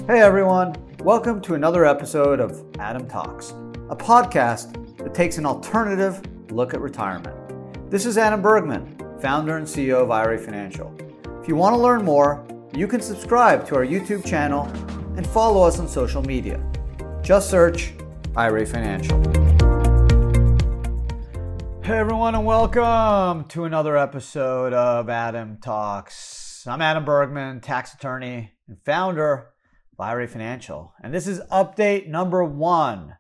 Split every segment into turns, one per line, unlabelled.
Hey everyone, welcome to another episode of Adam Talks, a podcast that takes an alternative look at retirement. This is Adam Bergman, founder and CEO of IRA Financial. If you want to learn more, you can subscribe to our YouTube channel and follow us on social media. Just search IRA Financial. Hey everyone, and welcome to another episode of Adam Talks. I'm Adam Bergman, tax attorney and founder of IRA Financial. And this is update number 1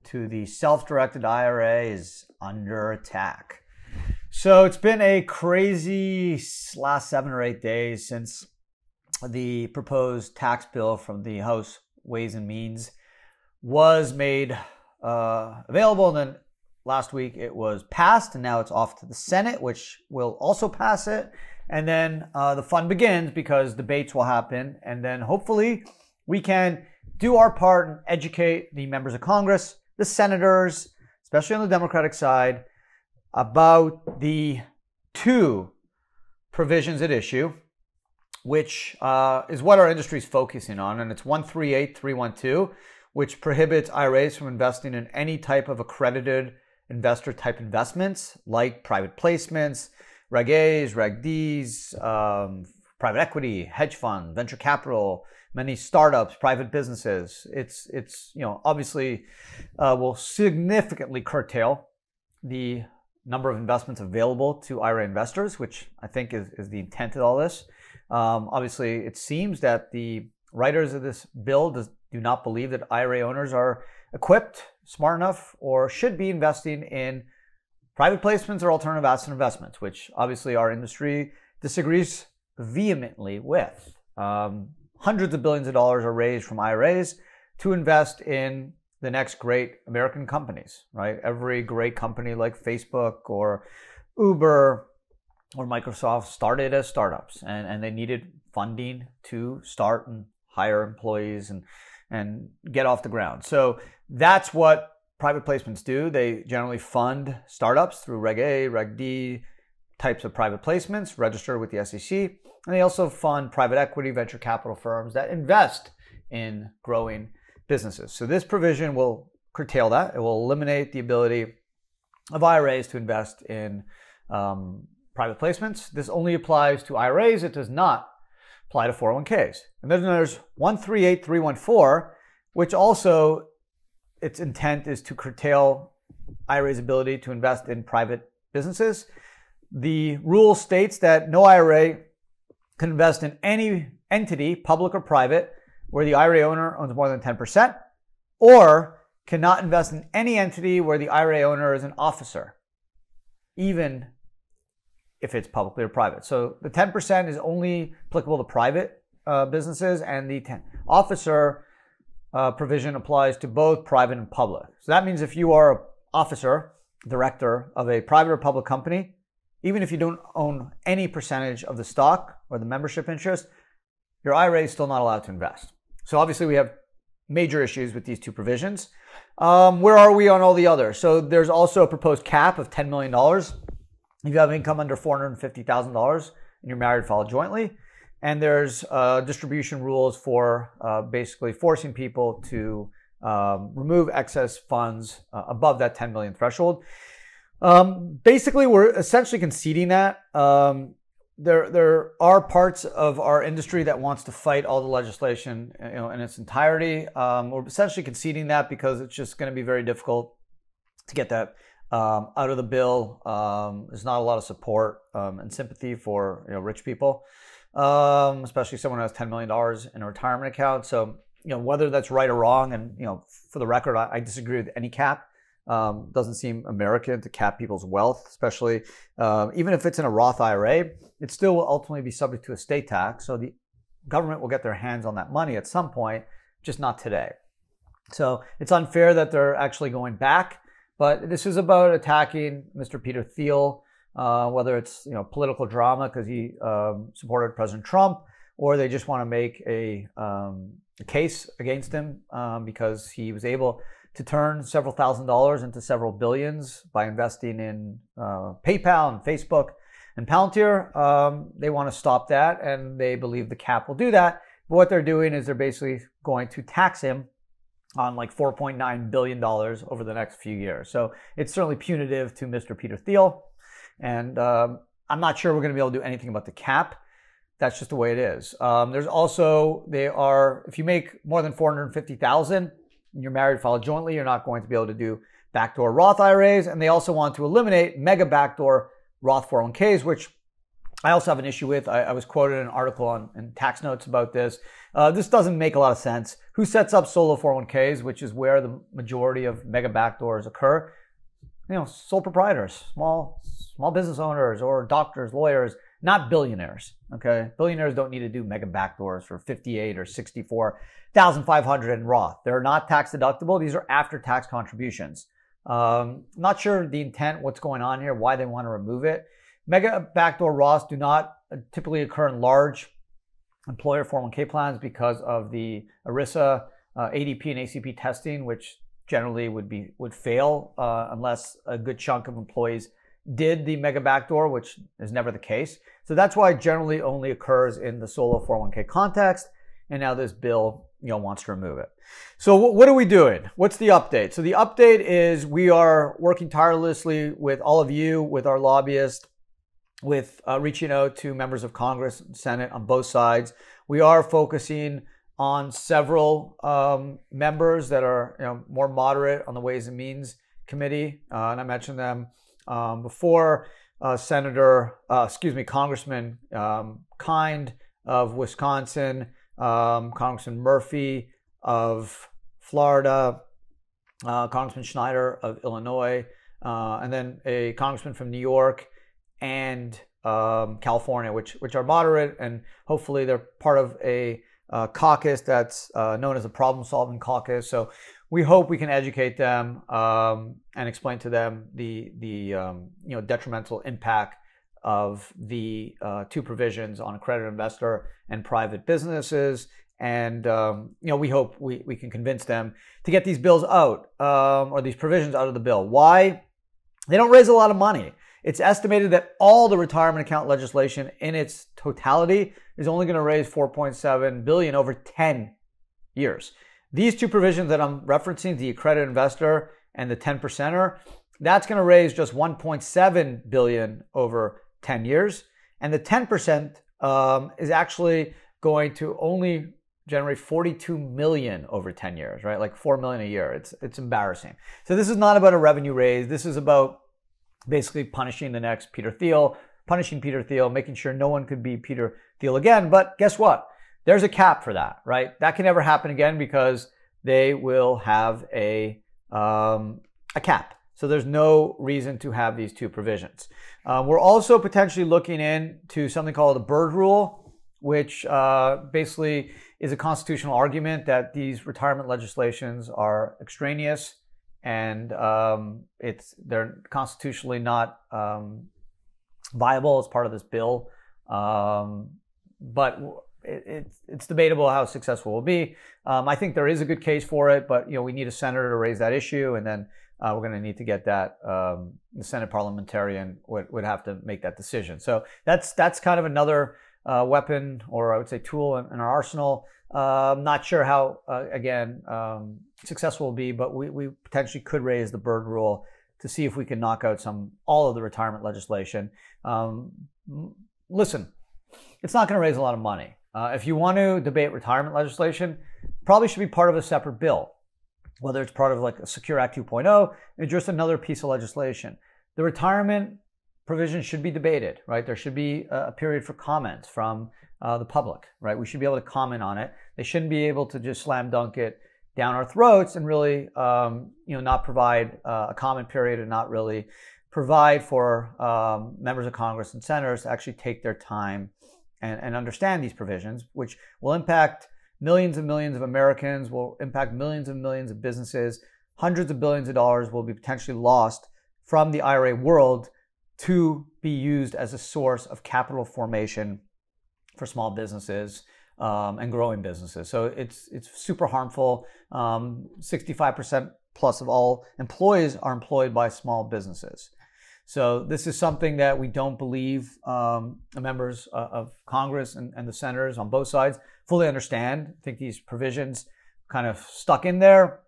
to the self-directed IRA is under attack. So it's been a crazy last 7 or 8 days since the proposed tax bill from the House Ways and Means was made available. And then last week it was passed, and now it's off to the Senate, which will also pass it. And then the fun begins because debates will happen. And then hopefully we can do our part and educate the members of Congress, the senators, especially on the Democratic side, about the 2 provisions at issue, which is what our industry is focusing on. And it's 138312, which prohibits IRAs from investing in any type of accredited investor type investments like private placements, Reg A's, Reg D's, private equity, hedge fund, venture capital, many startups, private businesses. It's obviously will significantly curtail the number of investments available to IRA investors, which I think is the intent of all this. Obviously, it seems that the writers of this bill do not believe that IRA owners are equipped, smart enough, or should be investing in private placements or alternative asset investments, which obviously our industry disagrees vehemently with. Hundreds of billions of dollars are raised from IRAs to invest in the next great American companies, right? Every great company like Facebook or Uber or Microsoft started as startups, and they needed funding to start and hire employees and get off the ground. So that's what private placements do. They generally fund startups through Reg A, Reg D types of private placements registered with the SEC. And they also fund private equity, venture capital firms that invest in growing businesses. So this provision will curtail that. It will eliminate the ability of IRAs to invest in private placements. This only applies to IRAs. It does not apply to 401ks. And then there's 138314, which also its intent is to curtail IRA's ability to invest in private businesses. The rule states that no IRA can invest in any entity, public or private, where the IRA owner owns more than 10%, or cannot invest in any entity where the IRA owner is an officer, even if it's publicly or private. So the 10% is only applicable to private businesses, and the officer provision applies to both private and public. So that means if you are an officer, director of a private or public company, even if you don't own any percentage of the stock or the membership interest, your IRA is still not allowed to invest. So obviously we have major issues with these 2 provisions. Where are we on all the others? So there's also a proposed cap of $10 million if you have income under $450,000 and you're married, filed jointly. And there's distribution rules for basically forcing people to remove excess funds above that 10 million threshold. Basically, we're essentially conceding that. There are parts of our industry that wants to fight all the legislation, in its entirety. We're essentially conceding that because it's just going to be very difficult to get that out of the bill. There's not a lot of support and sympathy for rich people, especially someone who has $10 million in a retirement account. So whether that's right or wrong, and for the record, I disagree with any cap. Doesn't seem American to cap people's wealth, especially even if it's in a Roth IRA. It still will ultimately be subject to estate tax. So the government will get their hands on that money at some point, just not today. So it's unfair that they're actually going back. But this is about attacking Mr. Peter Thiel, whether it's political drama because he supported President Trump, or they just want to make a case against him because he was able to turn several $1,000s into several billions by investing in PayPal and Facebook and Palantir. They want to stop that, and they believe the cap will do that. But what they're doing is they're basically going to tax him on like $4.9 billion over the next few years. So it's certainly punitive to Mr. Peter Thiel. And I'm not sure we're going to be able to do anything about the cap. That's just the way it is. There's also, if you make more than $450,000 and you're married, filed jointly, you're not going to be able to do backdoor Roth IRAs. And they also want to eliminate mega backdoor Roth 401ks, which I also have an issue with. I was quoted in an article in Tax Notes about this. This doesn't make a lot of sense. Who sets up solo 401ks, which is where the majority of mega backdoors occur? Sole proprietors, small business owners, or doctors, lawyers, not billionaires. Okay, billionaires don't need to do mega backdoors for $58,000 or $64,500 in Roth. They're not tax deductible. These are after-tax contributions. Not sure the intent, what's going on here, why they want to remove it. Mega backdoor Roths do not typically occur in large employer 401k plans because of the ERISA, ADP, and ACP testing, which generally would fail unless a good chunk of employees did the mega backdoor, which is never the case. So that's why it generally only occurs in the solo 401k context. And now this bill, wants to remove it. So what are we doing? What's the update? So the update is we are working tirelessly with all of you, with our lobbyists, with reaching out to members of Congress and Senate on both sides. We are focusing on several members that are more moderate on the Ways and Means Committee, and I mentioned them before. Congressman Kind of Wisconsin, Congressman Murphy of Florida, Congressman Schneider of Illinois, and then a congressman from New York and California, which are moderate, and hopefully they're part of a caucus that's known as a problem-solving caucus. So we hope we can educate them and explain to them the detrimental impact of the two provisions on accredited investor and private businesses. And we hope we can convince them to get these bills out or these provisions out of the bill. Why? They don't raise a lot of money. It's estimated that all the retirement account legislation in its totality is only going to raise $4.7 billion over 10 years. These two provisions that I'm referencing, the accredited investor and the 10%er, that's going to raise just $1.7 billion over 10 years. And the 10% is actually going to only generate $42 million over 10 years, right? Like $4 million a year. It's embarrassing. So this is not about a revenue raise. This is about basically punishing the next Peter Thiel, making sure no one could be Peter Thiel again. But guess what? There's a cap for that, right? That can never happen again because they will have a cap. So there's no reason to have these two provisions. We're also potentially looking into something called the Byrd Rule, which basically is a constitutional argument that these retirement legislations are extraneous and they're constitutionally not viable as part of this bill. But it's debatable how successful it will be. I think there is a good case for it, but we need a senator to raise that issue, and then we're going to need to get that. The Senate parliamentarian would have to make that decision. So that's kind of another weapon, or I would say tool in our arsenal. Not sure how successful it will be, but we potentially could raise the Byrd Rule to see if we can knock out all of the retirement legislation. Listen, it's not going to raise a lot of money. If you want to debate retirement legislation, probably should be part of a separate bill, whether it's part of like a Secure Act 2.0 or just another piece of legislation. The retirement provision should be debated, right? There should be a period for comments from the public, right? We should be able to comment on it. They shouldn't be able to just slam dunk it down our throats and really, not provide a comment period and not really provide for members of Congress and senators to actually take their time and understand these provisions, which will impact millions and millions of Americans, will impact millions and millions of businesses. Hundreds of billions of dollars will be potentially lost from the IRA world to be used as a source of capital formation for small businesses and growing businesses. So it's super harmful. 65% plus of all employees are employed by small businesses. So this is something that we don't believe members of Congress and the senators on both sides fully understand. I think these provisions kind of stuck in there,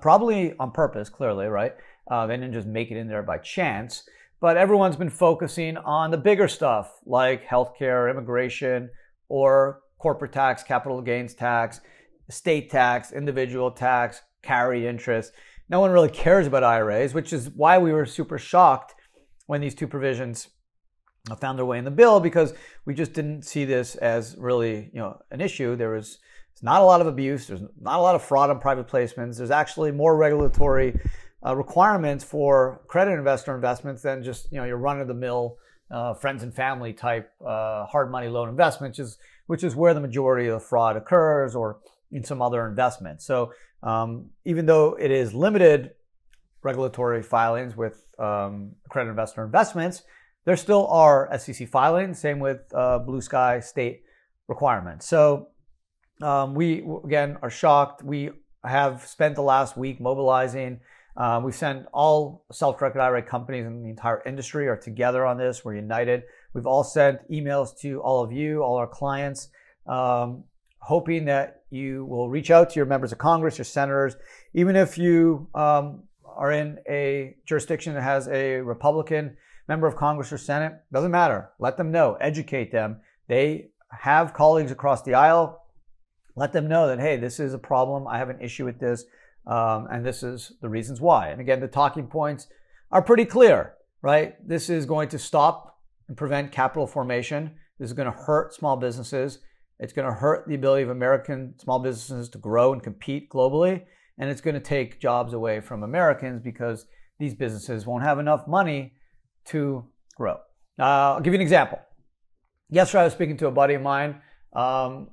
probably on purpose, clearly, right? They didn't just make it in there by chance. But everyone's been focusing on the bigger stuff like healthcare, immigration, or corporate tax, capital gains tax, estate tax, individual tax, carry interest. No one really cares about IRAs, which is why we were super shocked when these two provisions found their way in the bill, because we just didn't see this as really, an issue. There's not a lot of abuse. There's not a lot of fraud on private placements. There's actually more regulatory requirements for credit investor investments than just, your run-of-the-mill friends and family type hard money loan investments, which is where the majority of the fraud occurs, or in some other investments. So even though it is limited regulatory filings with credit investor investments, there still are SEC filings, same with blue sky state requirements. So we, again, are shocked. We have spent the last week mobilizing. We've sent all self-directed IRA companies in the entire industry are together on this. We're united. We've all sent emails to all of you, all our clients, hoping that you will reach out to your members of Congress, your senators, even if you are in a jurisdiction that has a Republican member of Congress or Senate. Doesn't matter. Let them know. Educate them. They have colleagues across the aisle. Let them know that, hey, this is a problem. I have an issue with this. And this is the reasons why. And again, the talking points are pretty clear, right? This is going to stop and prevent capital formation. This is going to hurt small businesses. It's going to hurt the ability of American small businesses to grow and compete globally. And it's going to take jobs away from Americans because these businesses won't have enough money to grow. I'll give you an example. Yesterday, I was speaking to a buddy of mine. I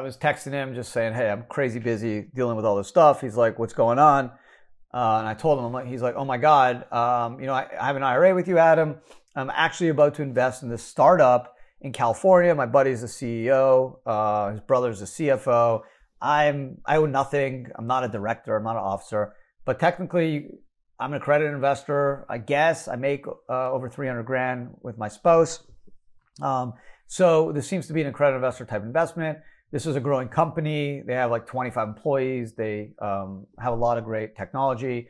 was texting him just saying, hey, I'm crazy busy dealing with all this stuff. He's like, what's going on? And I told him, he's like, oh my God, I have an IRA with you, Adam. I'm actually about to invest in this startup in California. My buddy's the CEO. His brother's the CFO. I owe nothing. I'm not a director. I'm not an officer. But technically, I'm an accredited investor. I guess I make over 300 grand with my spouse. So this seems to be an accredited investor type investment. This is a growing company. They have like 25 employees. They have a lot of great technology.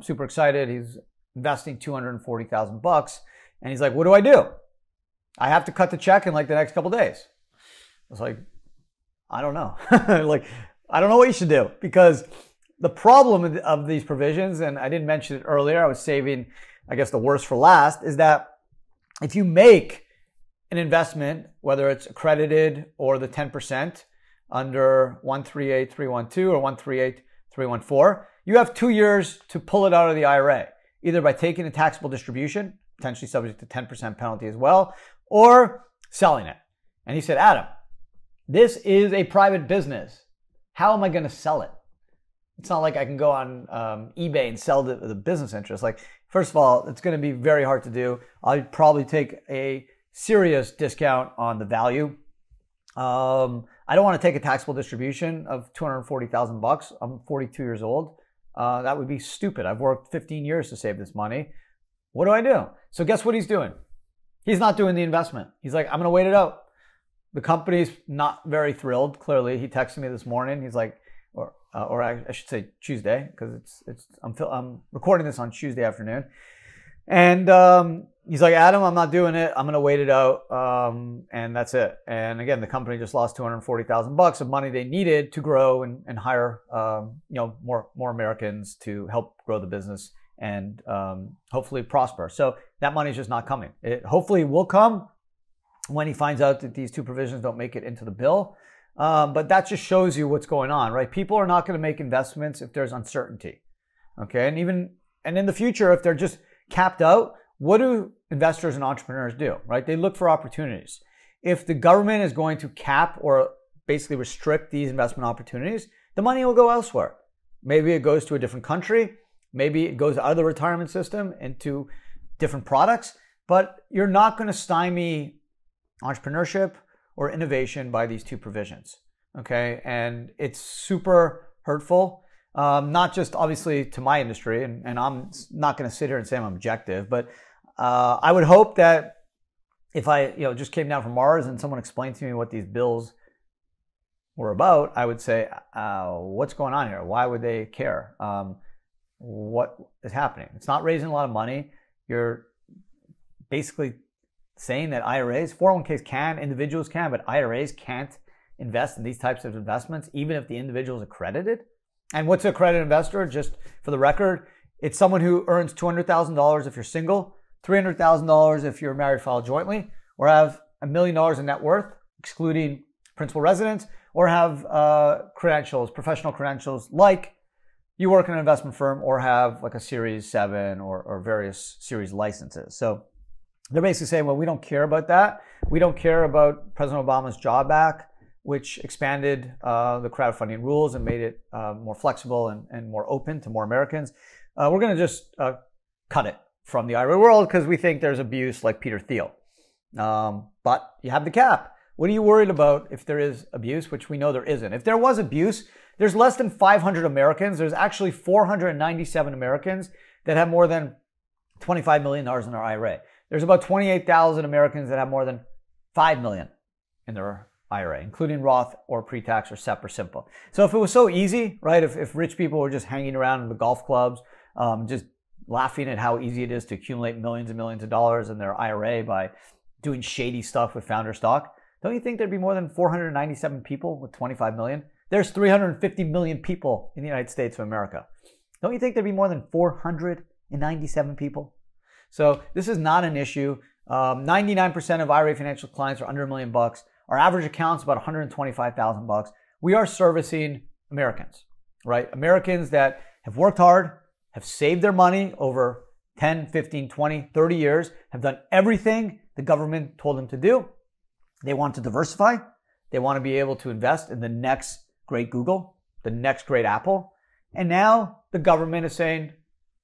Super excited. He's investing $240,000. And he's like, what do I do? I have to cut the check in like the next couple of days. I was like, I don't know. I don't know what you should do, because the problem of these provisions, and I didn't mention it earlier, I was saving, I guess, the worst for last, is that if you make an investment, whether it's accredited or the 10% under 138312 or 138314, you have 2 years to pull it out of the IRA, either by taking a taxable distribution, potentially subject to 10% penalty as well, or selling it. And he said, Adam, this is a private business. How am I going to sell it? It's not like I can go on eBay and sell the business interest. Like, first of all, it's going to be very hard to do. I'd probably take a serious discount on the value. I don't want to take a taxable distribution of $240,000. I'm 42 years old. That would be stupid. I've worked 15 years to save this money. What do I do? So guess what he's doing? He's not doing the investment. He's like, I'm going to wait it out. The company's not very thrilled. Clearly, he texted me this morning. He's like, or I should say Tuesday, because I'm recording this on Tuesday afternoon. And he's like, Adam, I'm not doing it. I'm going to wait it out. And that's it. And again, the company just lost $240,000 of money they needed to grow and hire, more Americans to help grow the business and hopefully prosper. So that money's just not coming. It hopefully will come when he finds out that these two provisions don't make it into the bill. But that just shows you what's going on, right? People are not going to make investments if there's uncertainty. Okay. And in the future, if they're just capped out, what do investors and entrepreneurs do, right? They look for opportunities. If the government is going to cap or basically restrict these investment opportunities, the money will go elsewhere. Maybe it goes to a different country. Maybe it goes out of the retirement system into different products, but you're not going to stymie entrepreneurship or innovation by these two provisions. Okay. And it's super hurtful. Not just obviously to my industry, and I'm not going to sit here and say I'm objective, but I would hope that if I just came down from Mars and someone explained to me what these bills were about, I would say, what's going on here? Why would they care? What is happening? It's not raising a lot of money. You're basically saying that IRAs, 401ks can, individuals can, but IRAs can't invest in these types of investments, even if the individual is accredited. And what's an accredited investor? Just for the record, it's someone who earns $200,000 if you're single, $300,000 if you're married, filed jointly, or have $1 million in net worth, excluding principal residence, or have credentials, professional credentials, like you work in an investment firm or have like a Series 7 or various series licenses. So they're basically saying, well, we don't care about that. We don't care about President Obama's Job Act, which expanded the crowdfunding rules and made it more flexible and more open to more Americans. We're going to just cut it from the IRA world because we think there's abuse like Peter Thiel. But you have the cap. What are you worried about if there is abuse, which we know there isn't? If there was abuse, there's less than 500 Americans. There's actually 497 Americans that have more than $25 million in their IRA. There's about 28,000 Americans that have more than $5 million in their IRA, including Roth or pre-tax or SEP or simple. So if it was so easy, right, if rich people were just hanging around in the golf clubs, just laughing at how easy it is to accumulate millions and millions of dollars in their IRA by doing shady stuff with founder stock, don't you think there'd be more than 497 people with 25 million? There's 350 million people in the United States of America. Don't you think there'd be more than 497 people? So this is not an issue. 99% of IRA Financial clients are under $1 million. Our average account's about $125,000. We are servicing Americans, right? Americans that have worked hard, have saved their money over 10, 15, 20, 30 years, have done everything the government told them to do. They want to diversify. They want to be able to invest in the next great Google, the next great Apple. And now the government is saying,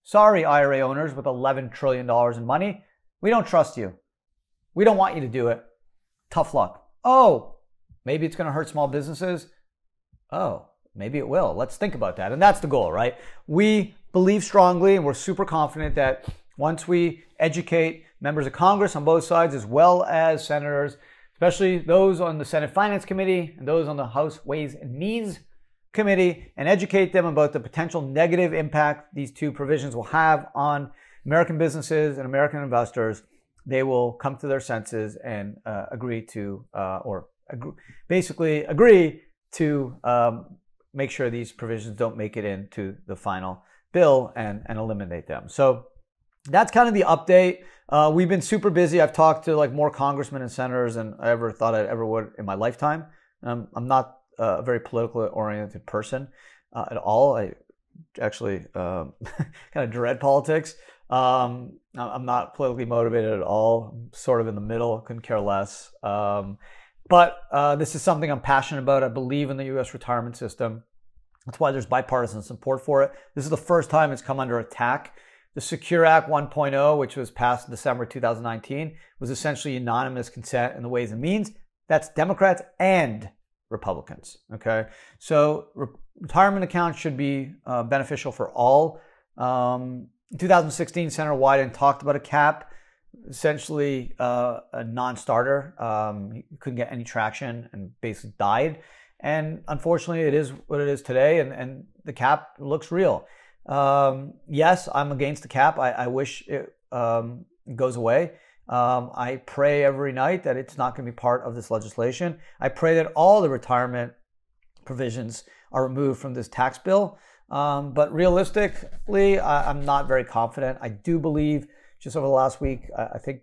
sorry, IRA owners with $11 trillion in money, we don't trust you. We don't want you to do it. Tough luck. Oh, maybe it's going to hurt small businesses. Oh, maybe it will. Let's think about that. And that's the goal, right? We believe strongly and we're super confident that once we educate members of Congress on both sides, as well as senators, especially those on the Senate Finance Committee and those on the House Ways and Means Committee, and educate them about the potential negative impact these two provisions will have on American businesses and American investors, they will come to their senses and agree to make sure these provisions don't make it into the final bill and eliminate them. So that's kind of the update. We've been super busy. I've talked to like more congressmen and senators than I ever thought I ever would in my lifetime. I'm not a very politically oriented person at all. I actually kind of dread politics. I'm not politically motivated at all. I'm sort of in the middle, couldn't care less. But this is something I'm passionate about. I believe in the U.S. retirement system. That's why there's bipartisan support for it. This is the first time it's come under attack. The Secure Act 1.0, which was passed in December 2019, was essentially unanimous consent in the Ways and Means. That's Democrats and Republicans, okay? So retirement accounts should be beneficial for all. In 2016, Senator Wyden talked about a cap, essentially a non-starter. He couldn't get any traction and basically died. And unfortunately, it is what it is today, and the cap looks real. Yes, I'm against the cap. I wish it goes away. I pray every night that it's not going to be part of this legislation. I pray that all the retirement provisions are removed from this tax bill. But realistically, I'm not very confident. I do believe just over the last week, I think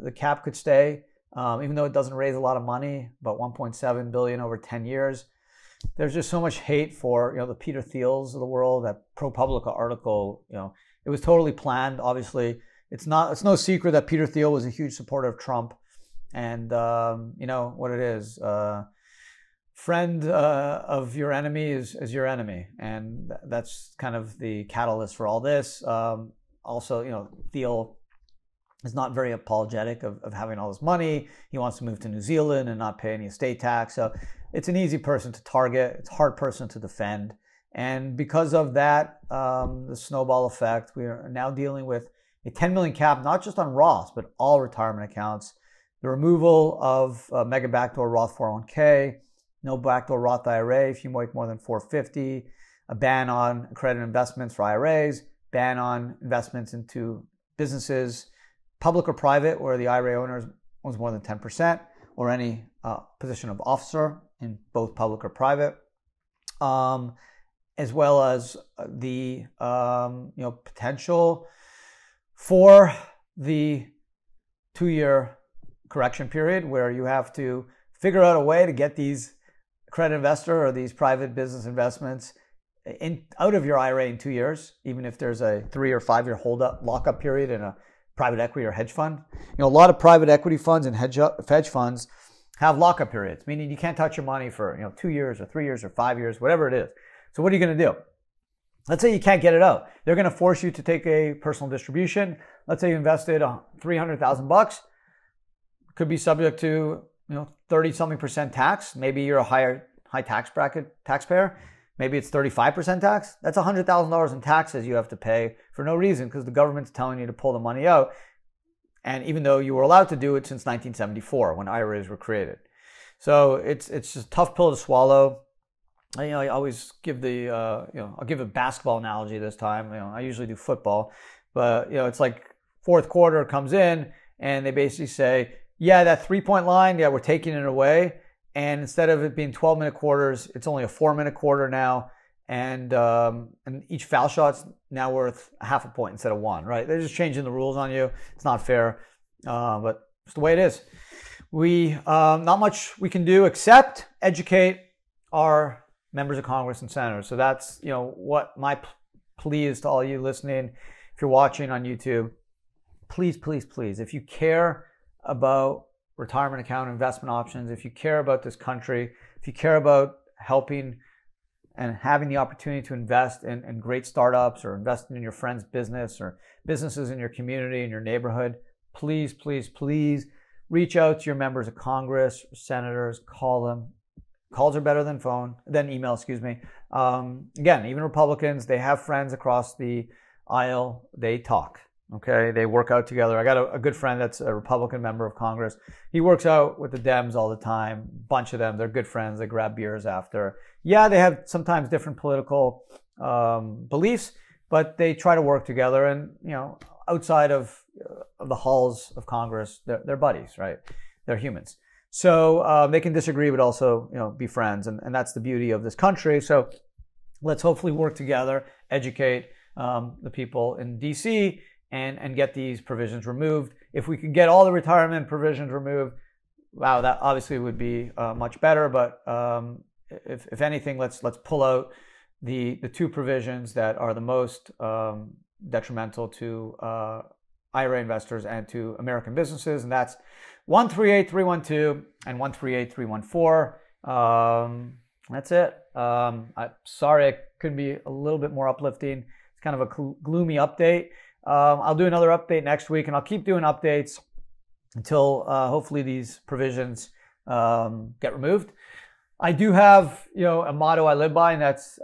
the cap could stay, even though it doesn't raise a lot of money, about $1.7 billion over 10 years. There's just so much hate for, the Peter Thiels of the world. That ProPublica article, it was totally planned. Obviously, it's no secret that Peter Thiel was a huge supporter of Trump, and what it is. Friend of your enemy is your enemy, and that's kind of the catalyst for all this. Also, Thiel is not very apologetic of having all this money. He wants to move to New Zealand and not pay any estate tax. So it's an easy person to target. It's a hard person to defend. And because of that, the snowball effect, we are now dealing with a 10 million cap, not just on Roths, but all retirement accounts. the removal of mega backdoor Roth 401k, no backdoor Roth IRA if you make more than $450, a ban on accredited investments for IRAs, ban on investments into businesses, public or private, where the IRA owner owns more than 10%, or any position of officer in both public or private, as well as the potential for the 2-year correction period, where you have to figure out a way to get these accredited investor or these private business investments out of your IRA in 2 years, even if there's a 3 or 5 year lockup period in a private equity or hedge fund. A lot of private equity funds and hedge funds have lockup periods, meaning you can't touch your money for 2 years or 3 years or 5 years, whatever it is. So what are you going to do? Let's say you can't get it out. They're going to force you to take a personal distribution. Let's say you invested $300,000. Could be subject to 30-something% tax. Maybe you're a high tax bracket taxpayer. Maybe it's 35% tax. That's $100,000 in taxes you have to pay for no reason, because the government's telling you to pull the money out. And even though you were allowed to do it since 1974, when IRAs were created. So it's just a tough pill to swallow. I always give I'll give a basketball analogy this time. I usually do football, but it's like fourth quarter comes in and they basically say, yeah, that 3-point line, yeah, we're taking it away. And instead of it being 12-minute quarters, it's only a 4-minute quarter now. And each foul shot's now worth half a point instead of 1, right? They're just changing the rules on you. It's not fair, but it's the way it is. Not much we can do except educate our members of Congress and senators. So that's what my plea is to all you listening. If you're watching on YouTube, please, please, please, if you care about retirement account investment options, if you care about this country, if you care about helping and having the opportunity to invest in great startups or investing in your friend's business or businesses in your community, in your neighborhood, please, please, please reach out to your members of Congress, senators, call them. Calls are better than email, excuse me. Again, even Republicans, they have friends across the aisle. They talk, okay? They work out together. I got a good friend that's a Republican member of Congress. He works out with the Dems all the time. Bunch of them, they're good friends. They grab beers after. Yeah, they have sometimes different political beliefs, but they try to work together. And, outside of the halls of Congress, they're buddies, right? They're humans. So they can disagree, but also, be friends. And that's the beauty of this country. So let's hopefully work together, educate the people in DC and get these provisions removed. If we could get all the retirement provisions removed, wow, that obviously would be much better. But if anything, let's pull out the 2 provisions that are the most detrimental to IRA investors and to American businesses, and that's 138312 and 138314. That's it. I'm sorry I couldn't be a little bit more uplifting. It's kind of a gloomy update. I'll do another update next week, and I'll keep doing updates until hopefully these provisions get removed. I do have a motto I live by, and that's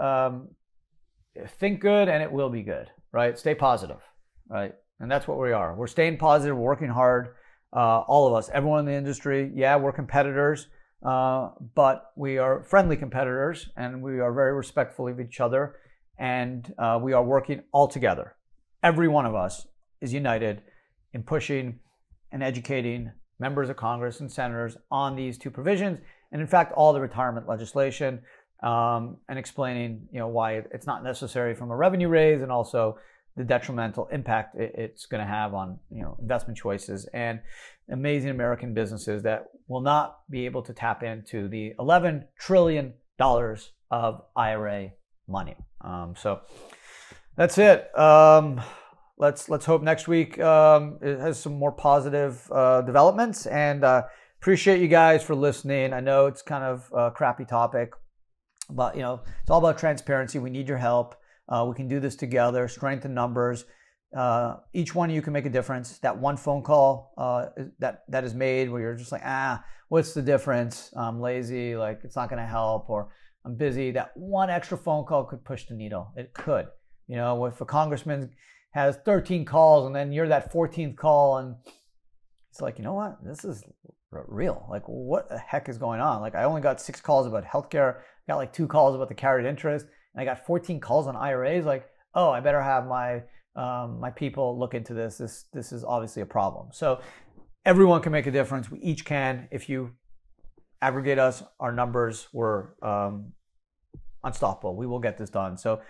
think good and it will be good, right? Stay positive, right? And that's what we are. We're staying positive, we're working hard. All of us, everyone in the industry, yeah, we're competitors, but we are friendly competitors, and we are very respectful of each other, and we are working all together. Every one of us is united in pushing and educating members of Congress and senators on these 2 provisions, and in fact, all the retirement legislation, and explaining, why it's not necessary from a revenue raise, and also the detrimental impact it's going to have on investment choices and amazing American businesses that will not be able to tap into the $11 trillion of IRA money. So that's it. Let's hope next week it has some more positive developments, and appreciate you guys for listening. I know it's kind of a crappy topic, but it's all about transparency. We need your help. We can do this together, strength in numbers. Each one of you can make a difference. That one phone call that is made where you're just like, what's the difference? I'm lazy, like it's not going to help, or I'm busy. That one extra phone call could push the needle. It could. If a congressman has 13 calls and then you're that 14th call, and He's like, you know what? This is real. Like, what the heck is going on? Like, I only got 6 calls about healthcare. I got like 2 calls about the carried interest, and I got 14 calls on IRAs. Like, oh, I better have my my people look into this. This is obviously a problem. So everyone can make a difference. We each can. If you aggregate us, our numbers were unstoppable. We will get this done. So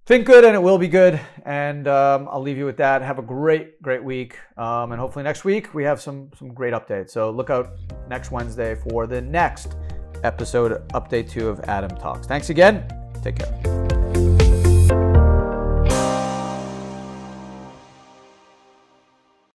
think good, and it will be good. And I'll leave you with that. Have a great week. And hopefully next week we have some great updates. So look out next Wednesday for the next episode, update 2 of Adam Talks. Thanks again. Take care.